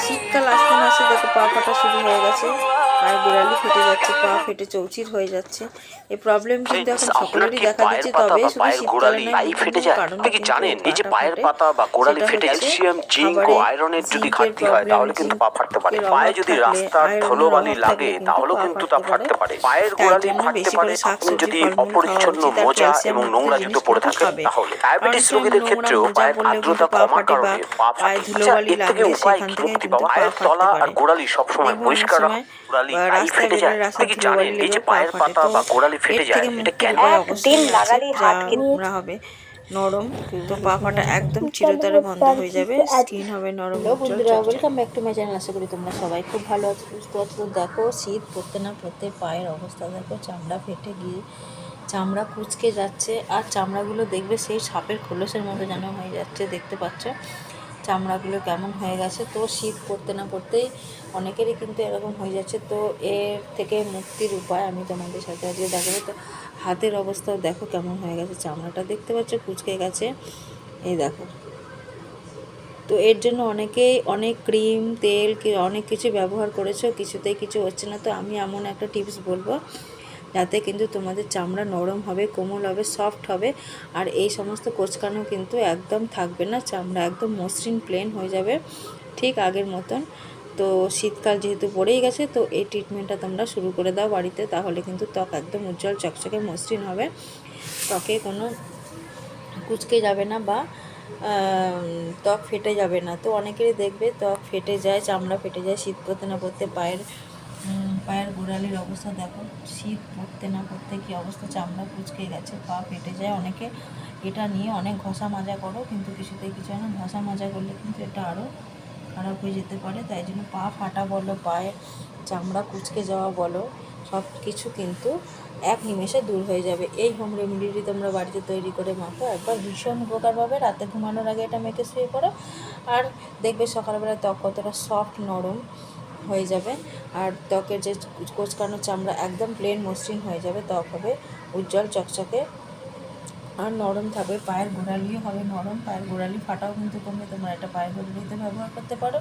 শীতকাল আসতে না আসতে দেখো পা ফাটা শুরু হয়ে গেছে, পায়ের গোড়ালি ফেটে যাচ্ছে, পা ফেটে চৌচির হয়ে যাচ্ছে। এই প্রবলেম কিন্তু এখন সকলেরই দেখা দিচ্ছে, তবে শুধু শীতকালে নয়, বিভিন্ন কারণে কিন্তু পাটা ফাটে। সেটা হচ্ছে খাবারে জিঙ্কের প্রবলেম, জিঙ্কের অভাব থাকলে, আয়রনের অভাব থাকলে কিন্তু পা ফাটতে পারে। তাই জন্য বেশি করে শাকসবজি ফলমূল খাওয়া উচিত, আর ক্যালসিয়ামযুক্ত জিনিস কিন্তু খাবে। অনেক সময় নোংরা মোজা পরলেও কিন্তু পা ফাটে, বা পায়ে ধুলোবালি লাগলে সেখান থেকে কিন্তু পা ফাটতে পারে। দেখবে অনেক সময় রাস্তায় বেরোলে রাস্তায় ধুলোবালি লেগেও পা ফাটে। তো এর থেকে মুক্তির উপায় অবশ্যই আছে, যা আমরা হবে নরম। তো পা ফাটা একদম চিরতরে বন্ধ হয়ে যাবে, স্কিন হবে নরম উজ্জ্বল চকচকে। Welcome back to my channel. আশা করি তোমরা সবাই খুব ভালো আছো, সুস্থ আছো। তো দেখো, শীত পড়তে না পড়তে পায়ের অবস্থা দেখো, চামড়া ফেটে গিয়ে চামড়া কুঁচকে যাচ্ছে, আর চামড়াগুলো দেখবে সেই সাপের খোলসের মতো যেন হয়ে যাচ্ছে। দেখতে পাচ্ছ চামড়াগুলো কেমন হয়ে গেছে। তো শীত পড়তে না পড়তেই অনেকেরই কিন্তু এরকম হয়ে যাচ্ছে। তো এর থেকে মুক্তির উপায় আমি তোমাদের সাথে আজকে দেখাবো। তো হাতের অবস্থাও দেখো কেমন হয়ে গেছে, চামড়াটা দেখতে পাচ্ছ কুঁচকে গেছে, এই দেখো। তো এর জন্য অনেকেই অনেক ক্রিম তেল অনেক কিছু ব্যবহার করেছো, কিছুতেই কিছু হচ্ছে না। তো আমি এমন একটা টিপস বলবো যাতে কিন্তু তোমাদের চামড়া নরম হবে, কোমল হবে, সফট হবে, আর এই সমস্ত কোঁচকানো কিন্তু একদম থাকবে না, চামড়া একদম মসৃণ প্লেন হয়ে যাবে ঠিক আগের মতন। তো শীতকাল যেহেতু পড়েই গেছে, তো এই ট্রিটমেন্টটা তোমরা শুরু করে দাও বাড়িতে, তাহলে কিন্তু ত্বক একদম উজ্জ্বল চকচকে মসৃণ হবে, ত্বকে কোনো কুঁচকে যাবে না, বা ত্বক ফেটে যাবে না। তো অনেকেরই দেখবে ত্বক ফেটে যায়, চামড়া ফেটে যায় শীত পড়তে না পড়তে। পায়ের গোড়ালির অবস্থা দেখো, শীত পড়তে না পড়তে কী অবস্থা, চামড়া কুঁচকে গেছে, পা ফেটে যায়। অনেকে এটা নিয়ে অনেক ঘষা মাজা করো, কিন্তু কিছুতেই কিছু হয় না। ঘষা মাজা করলে কিন্তু এটা আরও খারাপ হয়ে যেতে পারে। তাই জন্য পা ফাটা বলো, পায়ে চামড়া কুঁচকে যাওয়া বলো, সব কিছু কিন্তু এক নিমেষে দূর হয়ে যাবে। এই হোম রেমেডিটি তোমরা বাড়িতে তৈরি করে মাখো, একবার ভীষণ উপকার পাবে। রাতে ঘুমানোর আগে এটা মেখে শুয়ে পড়ো, আর দেখবে সকালবেলা ত্বক কতটা সফট নরম হয়ে যাবে, আর ত্বকের যে কোঁচকানো চামড়া একদম প্লেন মসৃণ হয়ে যাবে, ত্বক হবে উজ্জ্বল চকচকে আর নরম থাকবে। পায়ের গোড়ালিও হবে নরম, পায়ের গোড়ালি ফাটাও কিন্তু কমবে। তোমরা এটা পায়ের গোড়ালিতে ব্যবহার করতে পারো,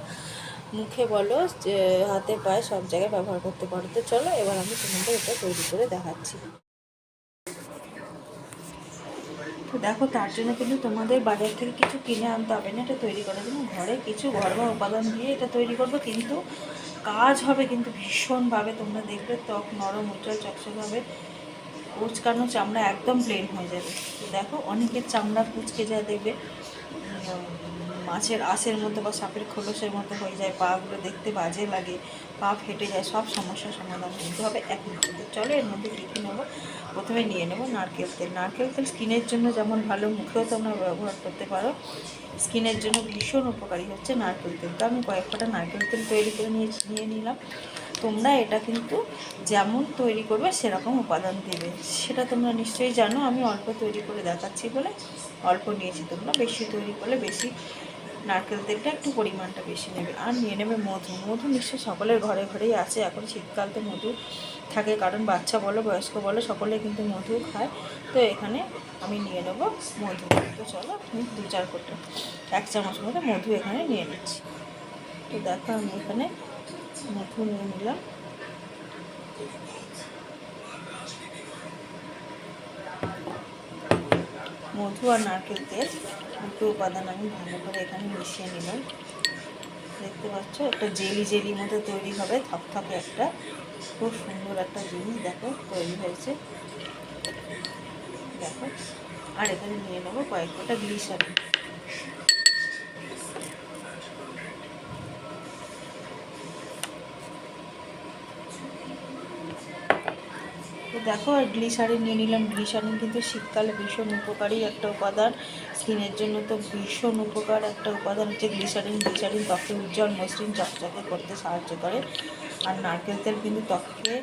মুখে বলো, যে হাতে পায়ে সব জায়গায় ব্যবহার করতে পারো। তো চলো এবার আমি তোমাদের এটা তৈরি করে দেখাচ্ছি। তো দেখো, তার জন্য কিন্তু তোমাদের বাজার থেকে কিছু কিনে আনতে হবে না এটা তৈরি করার জন্য। ঘরে কিছু ঘরোয়া উপাদান দিয়ে এটা তৈরি করবো, কিন্তু কাজ হবে কিন্তু ভীষণভাবে। তোমরা দেখবে ত্বক নরম উজ্জ্বল চকচকে হবে, কুচকানো চামড়া একদম প্লেন হয়ে যাবে। তো দেখো, অনেকের চামড়া কুচকে যায়, দেখবে মাছের আঁশের মতো বা সাপের খোলসের মতো হয়ে যায়, পাগুলো দেখতে বাজে লাগে, পা ফেটে যায়। সব সমস্যার সমাধান কিন্তু হবে এক মিনিটে। চলো এর মধ্যে কী কী নেবো। প্রথমে নিয়ে নেবো নারকেল তেল। নারকেল তেল স্কিনের জন্য যেমন ভালো, মুখেও তোমরা ব্যবহার করতে পারো। স্কিনের জন্য ভীষণ উপকারী হচ্ছে নারকেল তেল। তো আমি কয়েক কটা নারকেল তেল তৈরি করে নিয়ে নিলাম। তোমরা এটা কিন্তু যেমন তৈরি করবে সেরকম উপাদান দেবে, সেটা তোমরা নিশ্চয়ই জানো। আমি অল্প তৈরি করে দেখাচ্ছি বলে অল্প নিয়েছি, তোমরা বেশি তৈরি করলে বেশি নারকেল তেলটা একটু পরিমাণটা বেশি নেবে। আর নিয়ে নেবে মধু। মধু নিশ্চয়ই সকলের ঘরে ঘরেই আছে, এখন শীতকাল তো মধু থাকে, কারণ বাচ্চা বলো বয়স্ক বলো সকলে কিন্তু মধু খায়। তো এখানে আমি নিয়ে নেবো মধু। তো চলো আমি 2-4 কোটা 1 চামচ মতো মধু এখানে নিয়ে নিচ্ছি। তো দেখো আমি এখানে মধু নিয়ে নিলাম। মধু আর নারকেল তেল দুটো উপাদান আমি ভালো করে এখানে মিশিয়ে নিলাম। দেখতে পাচ্ছ একটা জেলি জেলি মতো তৈরি হবে, থকথকে একটা খুব সুন্দর একটা জিনিস দেখো তৈরি হয়েছে। দেখো, আর এখানে নিয়ে নেবো কয়েক কটা গ্লিসারিন। তো দেখো, আর গ্লিসারিন নিয়ে নিলাম। গ্লিসারিন কিন্তু শীতকালে ভীষণ উপকারী একটা উপাদান, স্কিনের জন্য তো ভীষণ উপকার একটা উপাদান হচ্ছে গ্লিসারিন। গ্লিসারিন ত্বকে উজ্জ্বল মসৃণ চকচকে করতে সাহায্য করে। আর নারকেল তেল কিন্তু ত্বকে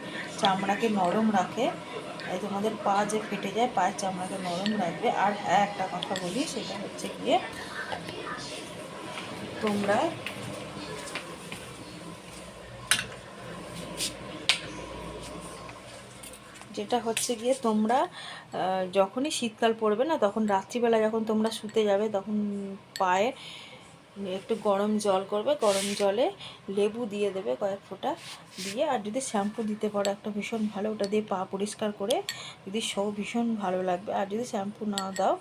চামড়াকে নরম রাখে, তাই তোমাদের পা যে ফেটে যায় পায়ের চামড়াকে নরম রাখবে। আর হ্যাঁ, একটা কথা বলি, সেটা হচ্ছে গিয়ে তোমরা যেটা হচ্ছে গিয়ে তোমরা যখনই শীতকাল পড়বে না, তখন রাত্রিবেলা যখন তোমরা শুতে যাবে, তখন পায়ে একটু গরম জল করবে, গরম জলে লেবু দিয়ে দেবে কয়েক ফোঁটা দিয়ে, আর যদি শ্যাম্পু দিতে পারো একটা ভীষণ ভালো, ওটা দিয়ে পা পরিষ্কার করে যদি ভীষণ ভালো লাগবে। আর যদি শ্যাম্পু না দাও,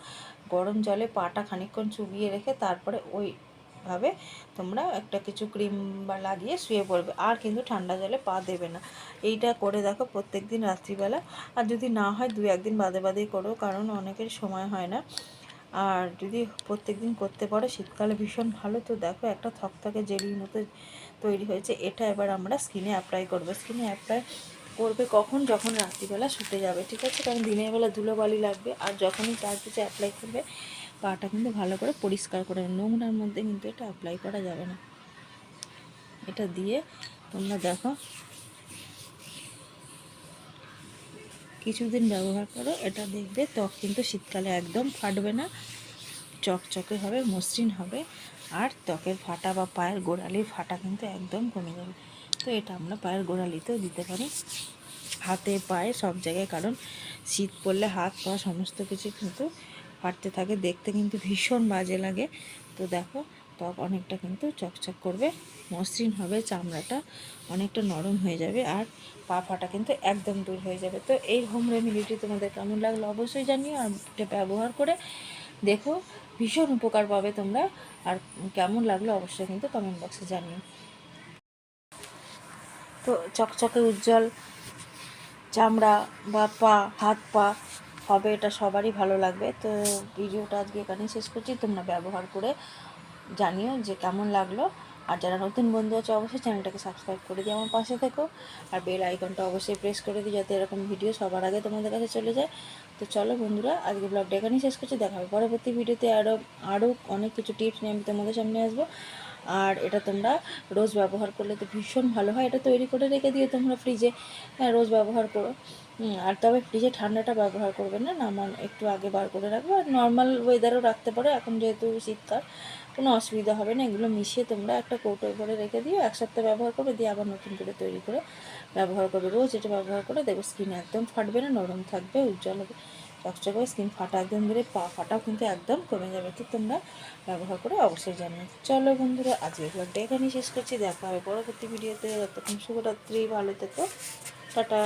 গরম জলে পাটা খানিকক্ষণ চুবিয়ে রেখে তারপরে ওইভাবে তোমরা একটা কিছু ক্রিম বা লাগিয়ে শুয়ে পড়বে, আর কিন্তু ঠান্ডা জলে পা দেবে না। এইটা করে দেখো প্রত্যেক দিন রাত্রিবেলা। আর যদি না হয় 2-1 দিন বাদে বাদেই করো, কারণ অনেকের সময় হয় না। আর যদি প্রত্যেক দিন করতে পারো শীতকালে ভীষণ ভালো। তো দেখো একটা থকথকে জেলির মতো তৈরি হয়েছে। এটা এবার আমরা স্কিনে অ্যাপ্লাই করবো। স্কিনে অ্যাপ্লাই করবে কখন? যখন রাত্রিবেলা শুতে যাবে, ঠিক আছে? কারণ দিনের বেলা ধুলোবালি লাগবে, আর যখনই তার কিছু অ্যাপ্লাই করবে পাটা কিন্তু ভালো করে পরিষ্কার করে, নোংরার মধ্যে কিন্তু এটা অ্যাপ্লাই করা যাবে না। এটা দিয়ে তোমরা দেখো কিছুদিন ব্যবহার করো, এটা দেখবে ত্বক কিন্তু শীতকালে একদম ফাটবে না, চকচকে হবে, মসৃণ হবে, আর ত্বকের ফাটা বা পায়ের গোড়ালির ফাটা কিন্তু একদম কমে যাবে। তো এটা আমরা পায়ের গোড়ালিতেও দিতে পারি, হাতে পায়ে সব জায়গায়, কারণ শীত পড়লে হাত পা সমস্ত কিছু কিন্তু ফাটতে থাকে, দেখতে কিন্তু ভীষণ বাজে লাগে। তো দেখো ত্বক অনেকটা কিন্তু চকচক করবে, মসৃণ হবে, চামড়াটা অনেকটা নরম হয়ে যাবে, আর পা ফাটা কিন্তু একদম দূর হয়ে যাবে। তো এই হোম রেমেডিটি তোমাদের কেমন লাগলো অবশ্যই জানিও, আর এটা ব্যবহার করে দেখো, ভীষণ উপকার পাবে তোমরা। আর কেমন লাগলো অবশ্যই কিন্তু কমেন্ট বক্সে জানিও। তো চকচকে উজ্জ্বল চামড়া বা পা, হাত পা হবে, এটা সবারই ভালো লাগবে। তো ভিডিওটা আজকে এখানেই শেষ করছি, তোমরা ব্যবহার করে জানিও যে কেমন লাগলো। আর যারা নতুন বন্ধু আছে অবশ্যই চ্যানেলটাকে সাবস্ক্রাইব করে দিয়ে আমার পাশে থেকো, আর বেল আইকনটা অবশ্যই প্রেস করে দিই যাতে এরকম ভিডিও সবার আগে তোমাদের কাছে চলে যায়। তো চলো বন্ধুরা, আজকে ব্লগটা এখানেই শেষ করছি, দেখা হবে পরবর্তী ভিডিওতে। আরও অনেক কিছু টিপস নিয়ে আমি তোমাদের সামনে আসবো। আর এটা তোমরা রোজ ব্যবহার করলে তো ভীষণ ভালো হয়। এটা তৈরি করে রেখে দিও তোমরা ফ্রিজে, হ্যাঁ রোজ ব্যবহার করো। আর তবে ফ্রিজে ঠান্ডাটা ব্যবহার করবে না, নামান একটু আগে বার করে রাখবে। আর নর্মাল ওয়েদারেও রাখতে পারো, এখন যেহেতু শীতকাল কোনো অসুবিধা হবে না। এগুলো মিশিয়ে তোমরা একটা কৌটোয় করে রেখে দিও, 1 সপ্তাহ ব্যবহার করে দিয়ে আবার নতুন করে তৈরি করে ব্যবহার করবে। রোজ এটা ব্যবহার করে দেখবে স্কিন একদম ফাটবে না, নরম থাকবে, উজ্জ্বল হবে, চকচকে হবে, স্কিন ফাটা একদম ধরে পা ফাটাও কিন্তু একদম কমে যাবে। তো তোমরা ব্যবহার করে অবশ্যই জানিও। চলো বন্ধুরা, আজকে ব্লগটা এখানেই শেষ করছি, দেখা হবে পরবর্তী ভিডিওতে। ততক্ষণ শুভরাত্রি, ভালো থেকো, টাটা।